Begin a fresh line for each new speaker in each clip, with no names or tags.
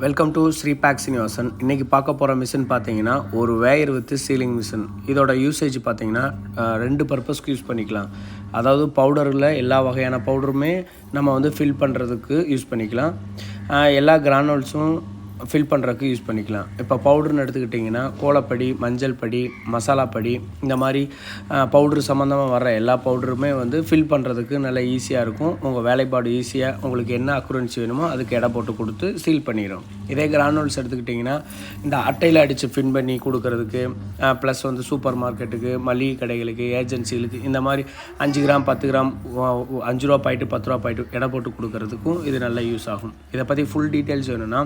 Welcome to ஸ்ரீபேக் Srinivasan. இன்றைக்கி பார்க்க போகிற மிஷின் பார்த்தீங்கன்னா ஒரு வேயர் வித் சீலிங் மிஷின். இதோட யூசேஜ் பார்த்தீங்கன்னா ரெண்டு பர்பஸ்க்கு யூஸ் பண்ணிக்கலாம். அதாவது பவுடரில் எல்லா வகையான பவுடருமே நம்ம ஃபில் பண்ணுறதுக்கு யூஸ் பண்ணிக்கலாம். எல்லா கிரானுவல்ஸும் ஃபில் பண்ணுறதுக்கு யூஸ் பண்ணிக்கலாம். இப்போ பவுடர்னு எடுத்துக்கிட்டிங்கன்னா கோலப்படி, மஞ்சள் படி, மசாலா படி, இந்த மாதிரி பவுட்ரு சம்மந்தமாக வர்ற எல்லா பவுடருமே ஃபில் பண்ணுறதுக்கு நல்லா ஈஸியாக இருக்கும். உங்கள் வேலைப்பாடு ஈஸியாக உங்களுக்கு என்ன அக்குரன்சி வேணுமோ அதுக்கு எடை போட்டு கொடுத்து சீல் பண்ணிடும். இதே கிரானுவல்ஸ் எடுத்துக்கிட்டிங்கன்னா இந்த அட்டையில் அடித்து ஃபின் பண்ணி கொடுக்கறதுக்கு, ப்ளஸ் சூப்பர் மார்க்கெட்டுக்கு, மளிகை கடைகளுக்கு, ஏஜென்சிகளுக்கு, இந்த மாதிரி 5 கிராம் 10 கிராம் 5 ரூபா பாயிட்டு 10 ரூபா பாயிட்டு எடை போட்டு கொடுக்கறதுக்கும் இது நல்லா யூஸ் ஆகும். இதை பற்றி ஃபுல் டீட்டெயில்ஸ் வேணும்னா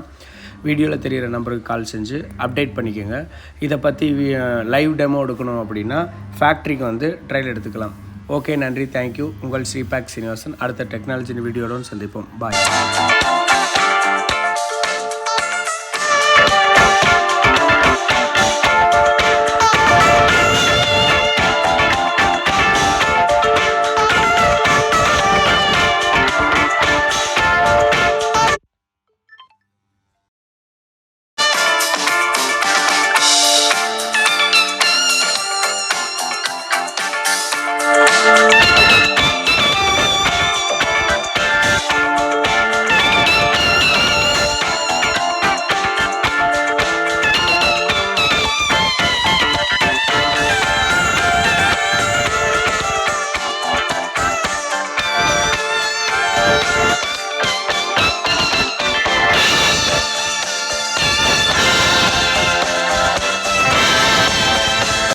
வீடியோவில் தெரிகிற நம்பருக்கு கால் செஞ்சு அப்டேட் பண்ணிக்கோங்க. இதை பற்றி லைவ் டெமோ எடுக்கணும் அப்படின்னா ஃபேக்ட்ரிக்கு ட்ரையல் எடுத்துக்கலாம். ஓகே, நன்றி, தேங்க்யூ. உங்கள் ஸ்ரீபேக் சீனிவாசன். அடுத்த டெக்னாலஜி வீடியோட சந்திப்போம். பாய்.